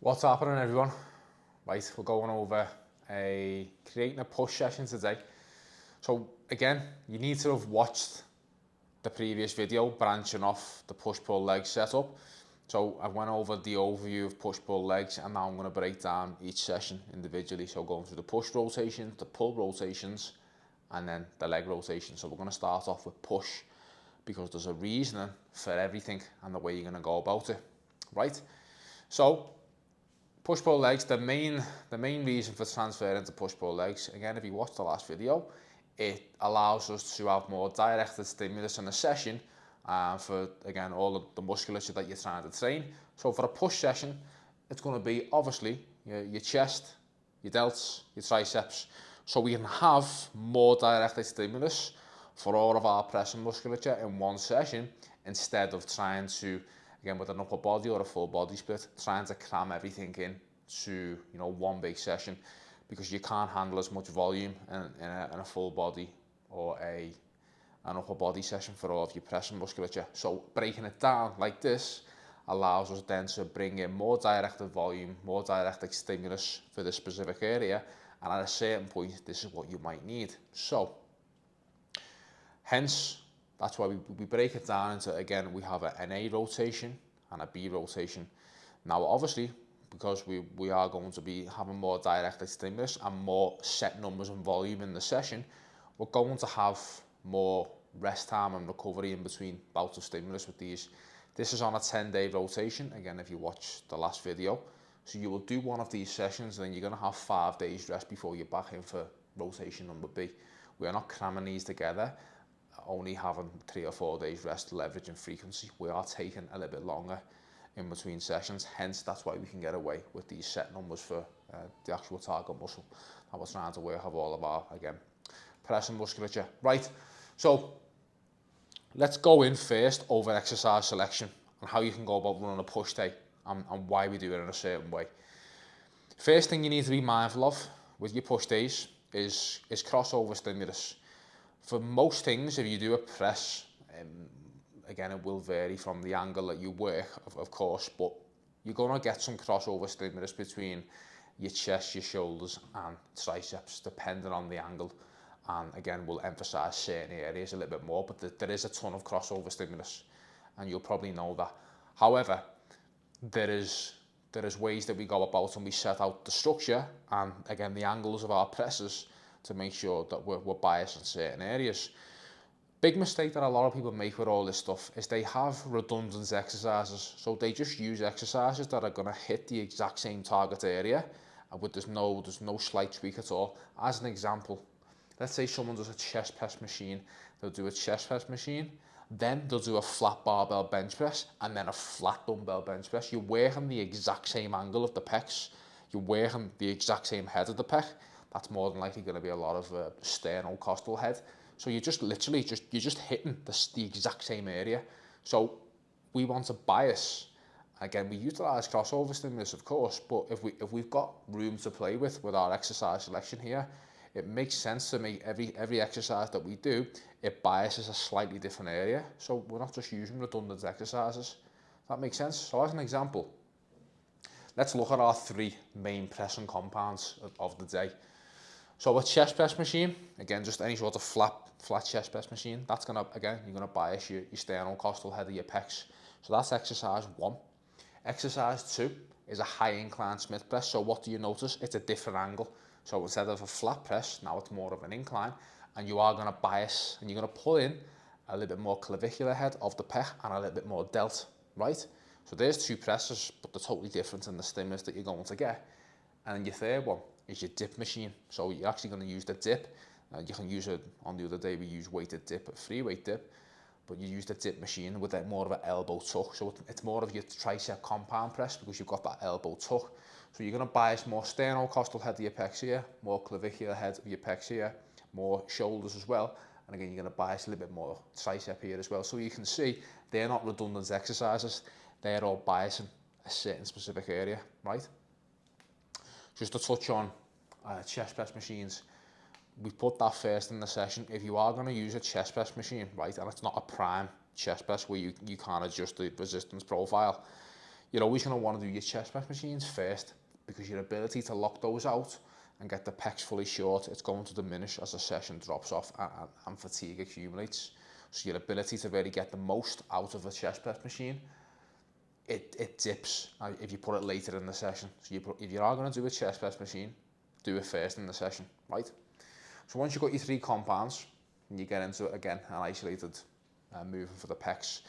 What's happening, everyone? Right, we're going over creating a push session today. So again, you need to have watched the previous video branching off the push-pull leg setup. So I went over the overview of push-pull legs, and now I'm going to break down each session individually. So going through the push rotations, the pull rotations, and then the leg rotation. So we're going to start off with push because there's a reasoning for everything and the way you're going to go about it, right? So push-pull legs, the main reason for transferring to push-pull legs, again, if you watch the last video, it allows us to have more directed stimulus in a session for, again, all of the musculature that you're trying to train. So for a push session, it's going to be obviously your chest, your delts, your triceps, so we can have more directed stimulus for all of our pressing musculature in one session instead of trying to, again, with an upper body or a full body split, trying to cram everything in to one big session, because you can't handle as much volume in a full body or an upper body session for all of your pressing musculature. So breaking it down like this allows us then to bring in more directed volume, more directed stimulus for this specific area, and at a certain point this is what you might need. So hence, that's why we break it down into, again, we have an A rotation and a B rotation. Now obviously, because we are going to be having more directed stimulus and more set numbers and volume in the session, we're going to have more rest time and recovery in between bouts of stimulus with these. This is on a 10-day rotation, again, if you watch the last video. So you will do one of these sessions, and then you're going to have 5 days rest before you're back in for rotation number B. We are not cramming these together, only having 3 or 4 days rest, leveraging frequency. We are taking a little bit longer in between sessions, hence that's why we can get away with these set numbers for the actual target muscle that we're trying to work of all of our, again, pressing musculature. Right, so let's go in first over exercise selection and how you can go about running a push day and why we do it in a certain way. First thing you need to be mindful of with your push days is crossover stimulus. For most things, if you do a press, again, it will vary from the angle that you work, of course, but you're going to get some crossover stimulus between your chest, your shoulders and triceps, depending on the angle. And again, we'll emphasize certain areas a little bit more, but there is a ton of crossover stimulus, and you'll probably know that. However, there is ways that we go about and we set out the structure and, again, the angles of our presses to make sure that we're biased in certain areas. Big mistake that a lot of people make with all this stuff is they have redundant exercises. So they just use exercises that are going to hit the exact same target area, but there's no slight tweak at all. As an example, let's say someone does a chest press machine. They'll do a chest press machine, then they'll do a flat barbell bench press, and then a flat dumbbell bench press. You're working the exact same angle of the pecs. You're working the exact same head of the pec. That's more than likely going to be a lot of sternocostal head. So you're just literally you're just hitting the exact same area. So we want to bias. Again, we utilize crossover stimulus, of course, but if we've got room to play with our exercise selection here, it makes sense to make every exercise that we do, it biases a slightly different area. So we're not just using redundant exercises. That makes sense. So as an example, let's look at our 3 main pressing compounds of the day. So a chest press machine, again, just any sort of flat chest press machine, that's going to, again, you're going to bias your sternocostal head of your pecs. So that's exercise 1. Exercise 2 is a high incline Smith press. So what do you notice? It's a different angle. So instead of a flat press, now it's more of an incline, and you are going to bias and you're going to pull in a little bit more clavicular head of the pec and a little bit more delt, right? So there's 2 presses, but they're totally different in the stimulus that you're going to get. And then your third one is your dip machine. So you're actually going to use the dip. You can use it, on the other day we use weighted dip, a free weight dip, but you use the dip machine with more of an elbow tuck. So it's more of your tricep compound press because you've got that elbow tuck. So you're going to bias more sternocostal head of your pecs here, more clavicular head of your pecs here, more shoulders as well. And again, you're going to bias a little bit more tricep here as well. So you can see they're not redundant exercises. They're all biasing a certain specific area, right? Just to touch on chest press machines, we put that first in the session. If you are going to use a chest press machine, right, and it's not a prime chest press where you can't adjust the resistance profile, you're always going to want to do your chest press machines first, because your ability to lock those out and get the pecs fully short, it's going to diminish as the session drops off and fatigue accumulates. So your ability to really get the most out of a chest press machine, it dips if you put it later in the session. So if you are going to do a chest press machine, do it first in the session, right? So once you've got your 3 compounds, and you get into, again, an isolated movement for the pecs.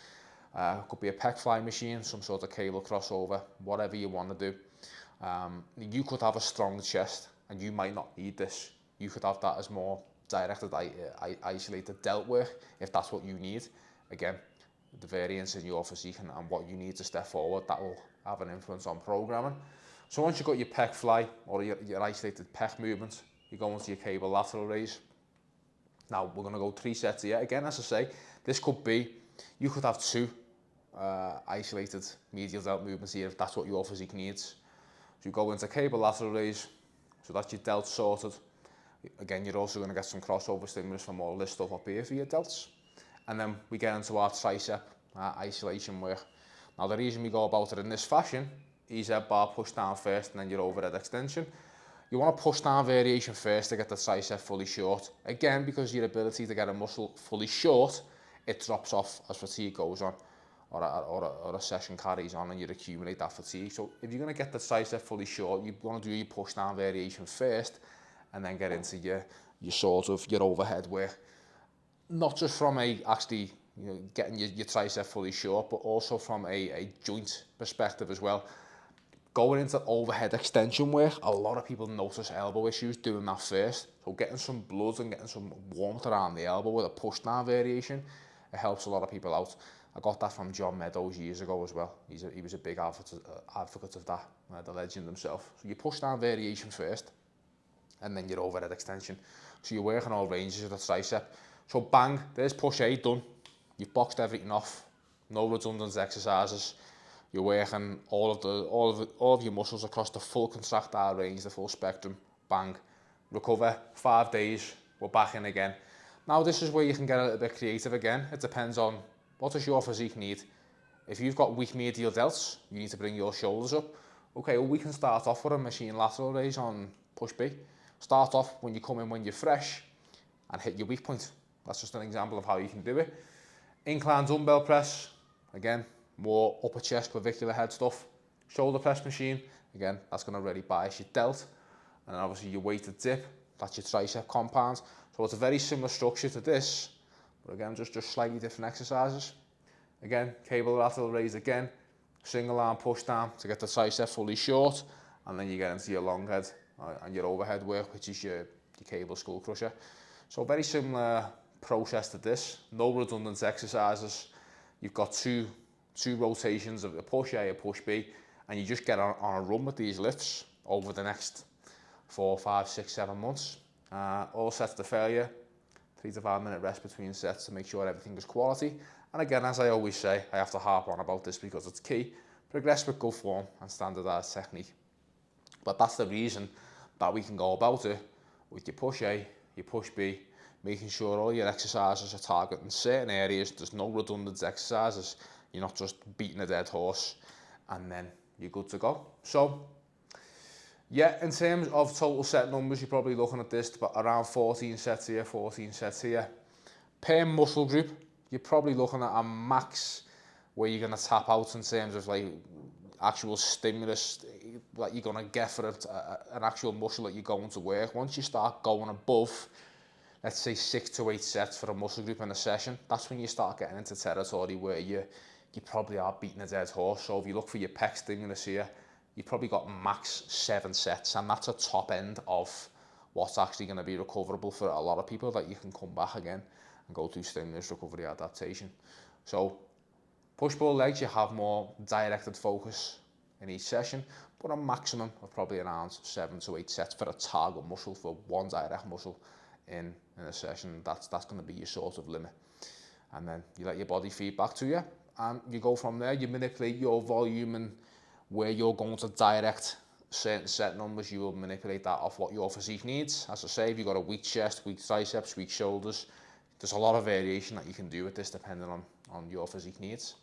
It could be a pec fly machine, some sort of cable crossover, whatever you want to do. You could have a strong chest, and you might not need this. You could have that as more directed, isolated delt work, if that's what you need. Again, the variance in your physique and what you need to step forward, that will have an influence on programming. So once you've got your pec fly or your isolated pec movement, you go into your cable lateral raise. Now we're going to go 3 sets here. Again, as I say, this could be, you could have 2 isolated medial delt movements here if that's what your physique needs. So you go into cable lateral raise, so that's your delt sorted. Again, you're also going to get some crossover stimulus from all this stuff up here for your delts. And then we get into our tricep isolation work. Now the reason we go about it in this fashion, EZ bar push down first and then your overhead extension. You want to push down variation first to get the tricep fully short. Again, because your ability to get a muscle fully short, it drops off as fatigue goes on, or a session carries on, and you accumulate that fatigue. So if you're going to get the tricep fully short, you want to do your push down variation first, and then get into your sort of your overhead work. Not just from actually getting your tricep fully short, but also from a joint perspective as well. Going into overhead extension work, a lot of people notice elbow issues doing that first. So getting some blood and getting some warmth around the elbow with a push down variation, it helps a lot of people out. I got that from John Meadows years ago as well. He was a big advocate of that, the legend himself. So you push down variation first, and then your overhead extension. So you're working all ranges of the tricep. So bang, there's push A done. You've boxed everything off. No redundant exercises. You're working all of your muscles across the full contractile range, the full spectrum. Bang. Recover, 5 days, we're back in again. Now this is where you can get a little bit creative again. It depends on what does your physique need. If you've got weak medial delts, you need to bring your shoulders up. Okay, well we can start off with a machine lateral raise on push B. Start off when you come in when you're fresh and hit your weak point. That's just an example of how you can do it. Incline dumbbell press, again, more upper chest clavicular head stuff. Shoulder press machine, again, that's going to really bias your delt. And then obviously your weighted dip, that's your tricep compound. So it's a very similar structure to this, but again, just slightly different exercises. Again, cable lateral raise again, single arm push down to get the tricep fully short, and then you get into your long head and your overhead work, which is your cable skull crusher. So very similar process to this, no redundant exercises. You've got two rotations of a push A, a push B, and you just get on a run with these lifts over the next 4, 5, 6, 7 months. All sets to failure, 3 to 5 minute rest between sets to make sure everything is quality. And again, as I always say, I have to harp on about this because it's key. Progress with good form and standardized technique. But that's the reason that we can go about it with your push A, your push B, making sure all your exercises are targeting certain areas. There's no redundant exercises. You're not just beating a dead horse, and then you're good to go. So, yeah, in terms of total set numbers, you're probably looking at this, but around 14 sets here, 14 sets here. Per muscle group, you're probably looking at a max where you're going to tap out in terms of like actual stimulus that you're going to get for an actual muscle that you're going to work. Once you start going above, let's say 6 to 8 sets for a muscle group in a session, that's when you start getting into territory where you probably are beating a dead horse. So if you look for your pec stimulus here, you've probably got max 7 sets, and that's a top end of what's actually going to be recoverable for a lot of people, that you can come back again and go through stimulus recovery adaptation. So push-pull legs, you have more directed focus in each session, but a maximum of probably around 7 to 8 sets for a target muscle, for one direct muscle in a session. That's going to be your sort of limit. And then you let your body feed back to you, and you go from there. You manipulate your volume and where you're going to direct certain set numbers. You will manipulate that off what your physique needs. As I say, if you've got a weak chest, weak triceps, weak shoulders, there's a lot of variation that you can do with this depending on your physique needs.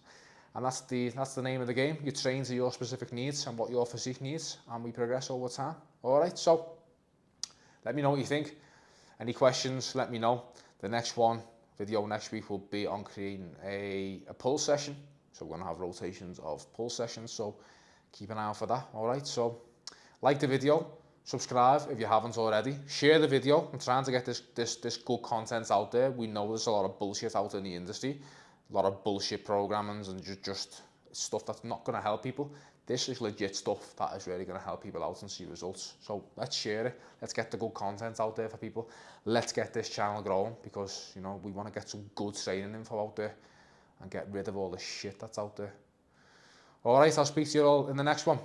And that's the name of the game. You train to your specific needs and what your physique needs, and we progress over time. All right, so let me know what you think. Any questions, let me know. The next video next week will be on creating a pull session. So we're gonna have rotations of pull sessions, so keep an eye out for that. All right, so like the video, subscribe if you haven't already, share the video. I'm trying to get this good content out there. We know there's a lot of bullshit out in the industry, a lot of bullshit programmings and just stuff that's not going to help people. This is legit stuff that is really going to help people out and see results. So let's share it. Let's get the good content out there for people. Let's get this channel growing, because you know we want to get some good training info out there and get rid of all the shit that's out there. All right, I'll speak to you all in the next one.